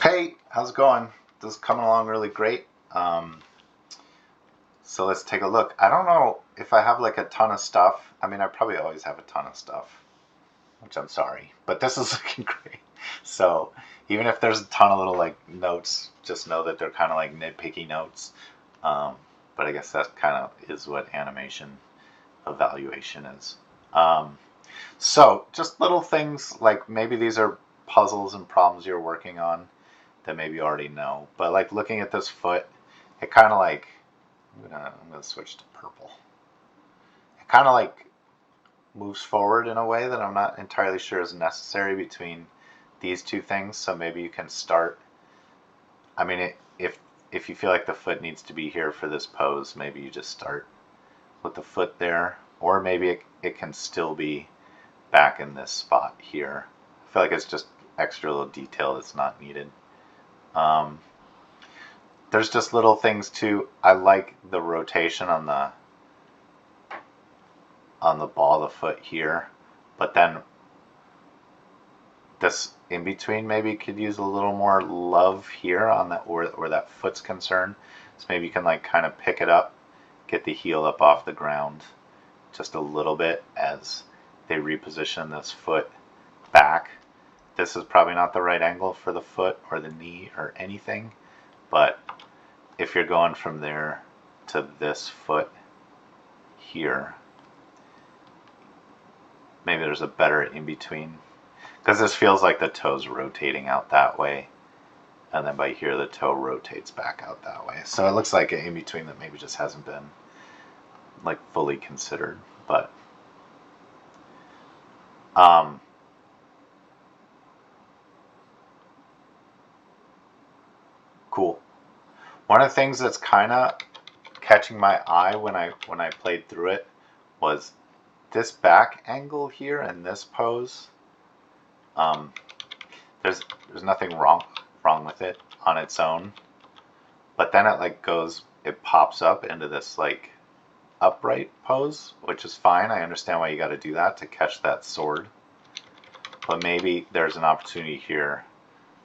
Hey, how's it going? This is coming along really great. So let's take a look. I don't know if I have like a ton of stuff. I mean, I probably always have a ton of stuff, which I'm sorry, but this is looking great. So even if there's a ton of little like notes, just know that they're kind of like nitpicky notes. Um, but I guess that kind of is what animation evaluation is. So just little things like maybe these are puzzles and problems you're working on that maybe you already know. But like looking at this foot, it kind of like I'm gonna switch to purple. It kind of like moves forward in a way that I'm not entirely sure is necessary between these two things. So maybe you can start. I mean, if you feel like the foot needs to be here for this pose, maybe you just start with the foot there, or maybe it can still be back in this spot here. I feel like it's just extra little detail that's not needed. Um, there's just little things too. I like the rotation on the ball of the foot here, but then this in between maybe could use a little more love here on that where that foot's concerned. So maybe you can like kind of pick it up, get the heel up off the ground just a little bit as they reposition this foot back. This is probably not the right angle for the foot or the knee or anything, but if you're going from there to this foot here, maybe there's a better in between, because this feels like the toe's rotating out that way, and then by here the toe rotates back out that way. So it looks like an in between that maybe just hasn't been like fully considered, but cool. One of the things that's kind of catching my eye when I played through it was this back angle here in this pose. There's nothing wrong with it on its own, but then it like it pops up into this like upright pose, which is fine. I understand why you got to do that to catch that sword, but maybe there's an opportunity here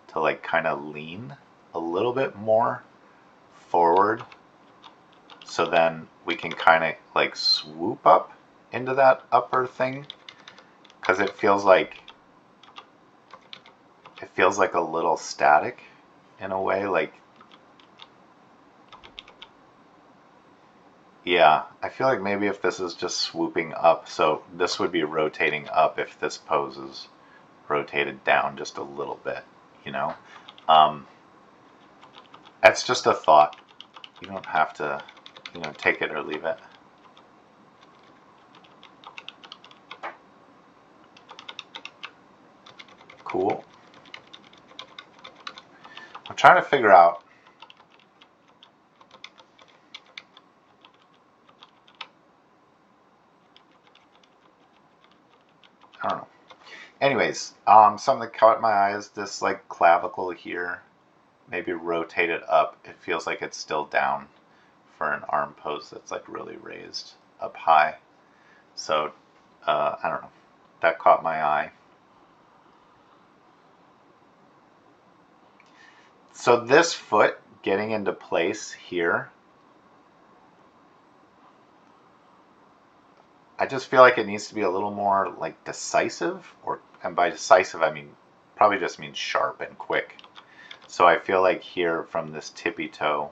to like kind of lean a little bit more forward, so then we can kind of like swoop up into that upper thing, because it feels like a little static in a way. Like, yeah, I feel like maybe if this is just swooping up, so this would be rotating up if this pose is rotated down just a little bit, you know? That's just a thought. You don't have to, take it or leave it. Cool. I'm trying to figure out I don't know. Anyways, something that caught my eye is this like clavicle here. Maybe rotate it up. It feels like it's still down for an arm pose that's like really raised up high. So I don't know. That caught my eye. So this foot getting into place here, I just feel like it needs to be a little more like decisive, and by decisive I mean probably just means sharp and quick. So I feel like here from this tippy toe,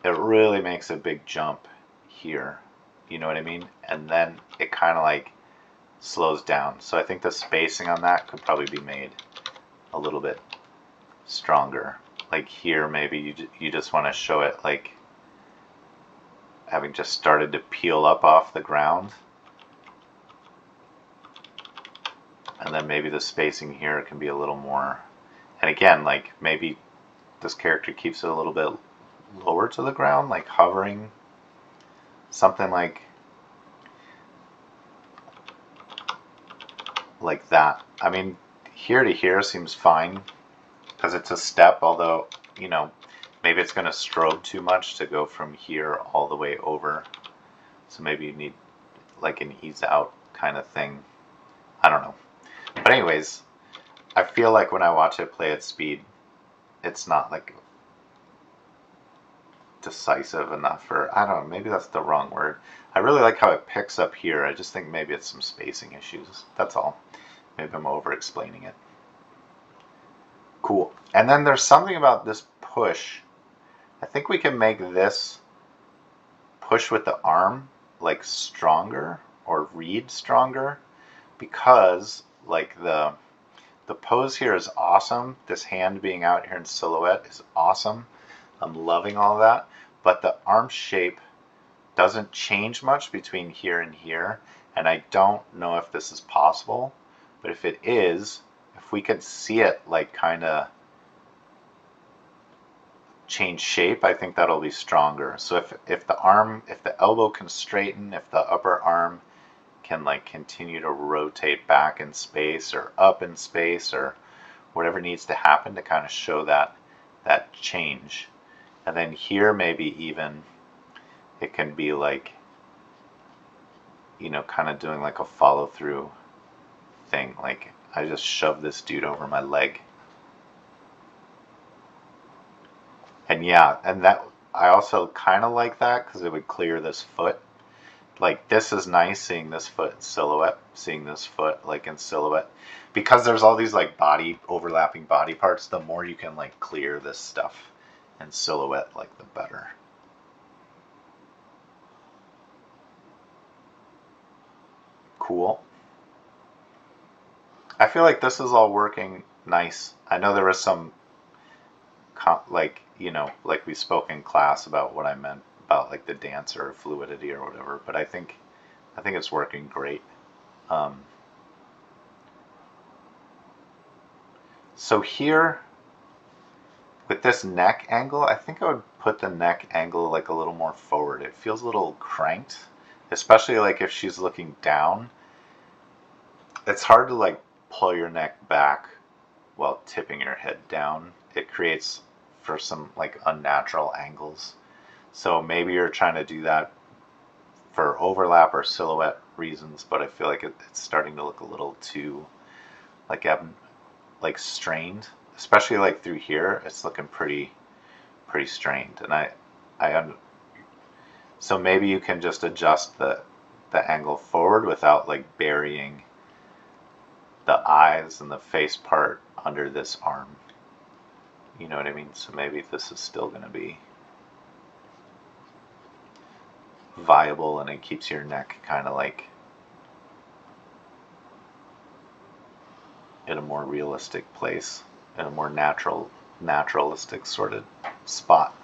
it really makes a big jump here. You know what I mean? And then it kind of like slows down. So I think the spacing on that could probably be made a little bit stronger. Like here, maybe you just want to show it like having just started to peel up off the ground. And then maybe the spacing here can be a little more. And again, like maybe this character keeps it a little bit lower to the ground, like hovering. Something like that. I mean, here to here seems fine because it's a step, although, maybe it's going to strobe too much to go from here all the way over. So maybe you need like an ease out kind of thing. I don't know. But anyways, I feel like when I watch it play at speed, it's not like decisive enough, or I don't know, maybe that's the wrong word. I really like how it picks up here. I just think maybe it's some spacing issues. That's all. Maybe I'm over explaining it. Cool. And then there's something about this push. I think we can make this push with the arm like stronger or read stronger, because like the pose here is awesome. This hand being out here in silhouette is awesome. I'm loving all that, but the arm shape doesn't change much between here and here, and I don't know if this is possible, but if it is, if we could see it like kind of change shape, I think that'll be stronger. So if the elbow can straighten, if the upper arm can like continue to rotate back in space or up in space or whatever needs to happen to kind of show that change. And then here maybe even it can be like, you know, kind of doing like a follow through thing. Like I just shove this dude over my leg. And yeah, and that I also kind of like that because it would clear this foot. Like this is nice seeing this foot in silhouette, seeing this foot like in silhouette. Because there's all these like overlapping body parts, the more you can like clear this stuff in silhouette, like the better. Cool. I feel like this is all working nice. I know there was some like, you know, like we spoke in class about what I meant about like the dancer or fluidity or whatever, but I think it's working great. So here with this neck angle, I think I would put the neck angle like a little more forward. It feels a little cranked, especially like if she's looking down. It's hard to like pull your neck back while tipping your head down. It creates for some like unnatural angles. So maybe you're trying to do that for overlap or silhouette reasons, but I feel like it's starting to look a little too like strained, especially like through here. It's looking pretty strained, and so maybe you can just adjust the angle forward without like burying the eyes and the face part under this arm. You know what I mean? So maybe this is still going to be viable and it keeps your neck kind of like in a more realistic place, in a more naturalistic sort of spot.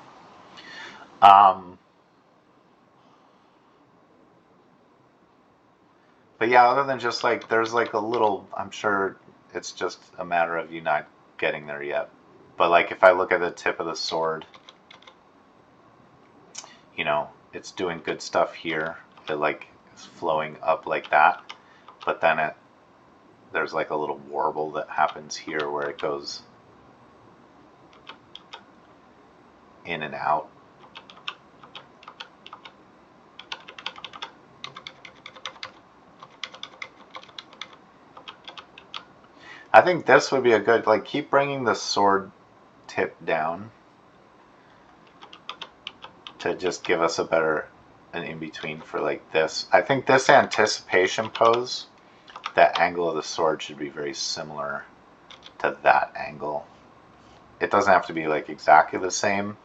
But yeah, other than just like, there's like a little, I'm sure it's just a matter of you not getting there yet. But like if I look at the tip of the sword, you know, it's doing good stuff here. It like is flowing up like that. But then there's like a little warble that happens here where it goes in and out. I think this would be a good, like, keep bringing the sword tip down to just give us an in-between for like this. I think this anticipation pose, that angle of the sword should be very similar to that angle. It doesn't have to be like exactly the same,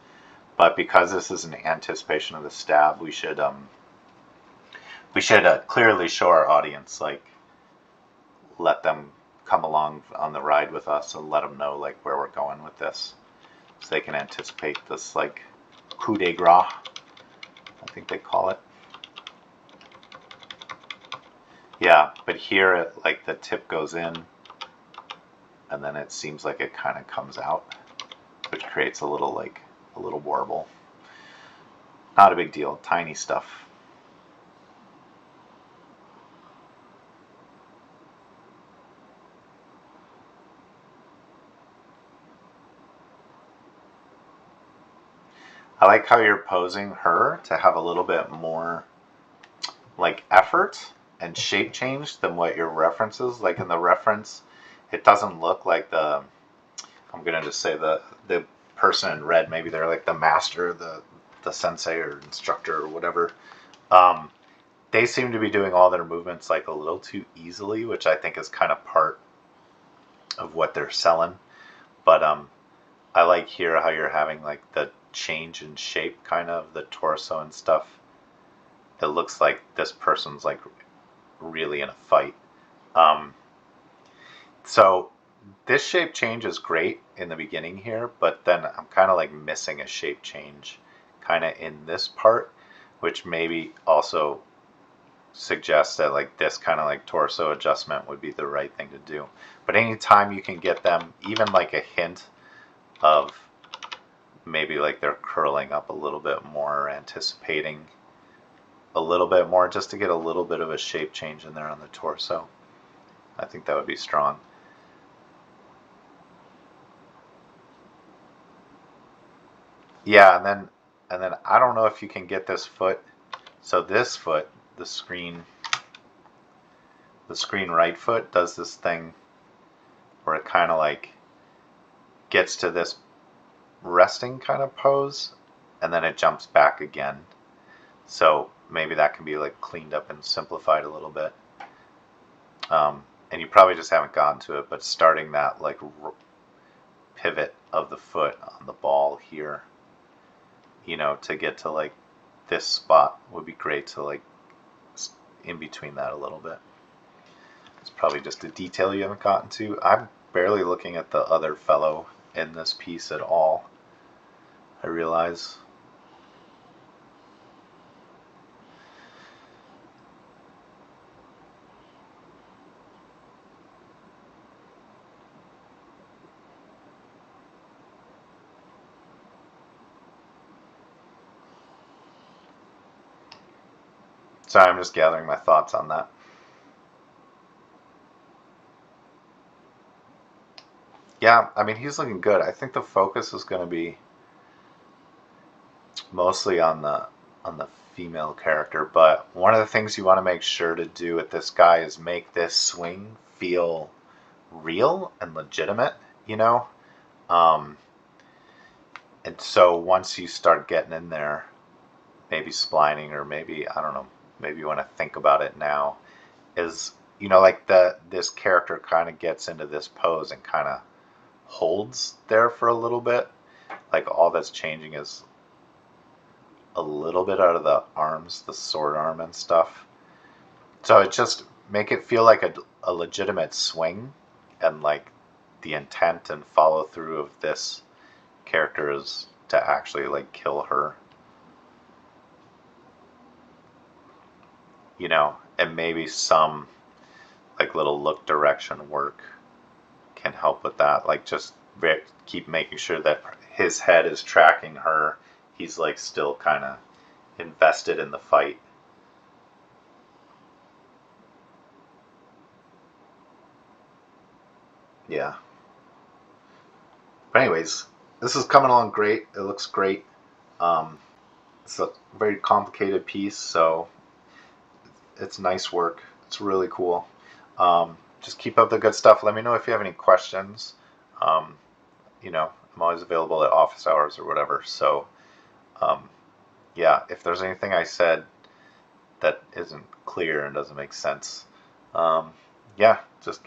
but because this is an anticipation of the stab, we should clearly show our audience, like, let them come along on the ride with us and let them know like where we're going with this, so they can anticipate this like coup de grace, I think they call it. Yeah, but here like the tip goes in and then it seems like it kind of comes out, which creates a little warble. Not a big deal, tiny stuff. I like how you're posing her to have a little bit more like effort and shape change than what your reference is. Like in the reference, it doesn't look like the, I'm gonna just say the person in red, maybe they're like the master, the sensei or instructor or whatever. Um, they seem to be doing all their movements like a little too easily, which I think is kind of part of what they're selling. But I like here how you're having like the change in shape, kind of the torso and stuff. It looks like this person's like really in a fight. Um, so this shape change is great in the beginning here, but then I'm kind of like missing a shape change kind of in this part, which maybe also suggests that like this kind of like torso adjustment would be the right thing to do. But anytime you can get them even like a hint of maybe like they're curling up a little bit more or anticipating a little bit more just to get a little bit of a shape change in there on the torso, I think that would be strong. Yeah, and then I don't know if you can get this foot. So this foot, the screen right foot does this thing where it kind of like gets to this resting kind of pose and then it jumps back again. So maybe that can be like cleaned up and simplified a little bit. And you probably just haven't gotten to it, but starting that like pivot of the foot on the ball here, you know, to get to like this spot would be great to like in between that a little bit. It's probably just a detail you haven't gotten to. I'm barely looking at the other fellow in this piece at all, I realize. Sorry, I'm just gathering my thoughts on that. Yeah, I mean, he's looking good. I think the focus is going to be mostly on the female character, but one of the things you want to make sure to do with this guy is make this swing feel real and legitimate, you know? Um, and so once you start getting in there, maybe splining or maybe, I don't know, maybe you want to think about it now, is, you know, like this character kind of gets into this pose and kind of holds there for a little bit. Like all that's changing is a little bit out of the arms, the sword arm and stuff. So it just make it feel like a legitimate swing, and like the intent and follow through of this character is to actually like kill her. You know, and maybe some like little look direction work can help with that. Like just keep making sure that his head is tracking her. He's like still kind of invested in the fight. Yeah. But anyways, this is coming along great. It looks great. Um, it's a very complicated piece, so it's nice work. It's really cool. Just keep up the good stuff. Let me know if you have any questions. Um, you know, I'm always available at office hours or whatever. So, um, yeah, if there's anything I said that isn't clear and doesn't make sense, um, yeah, just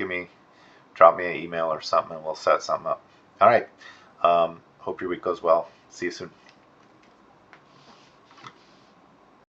drop me an email or something and we'll set something up. All right. Hope your week goes well. See you soon.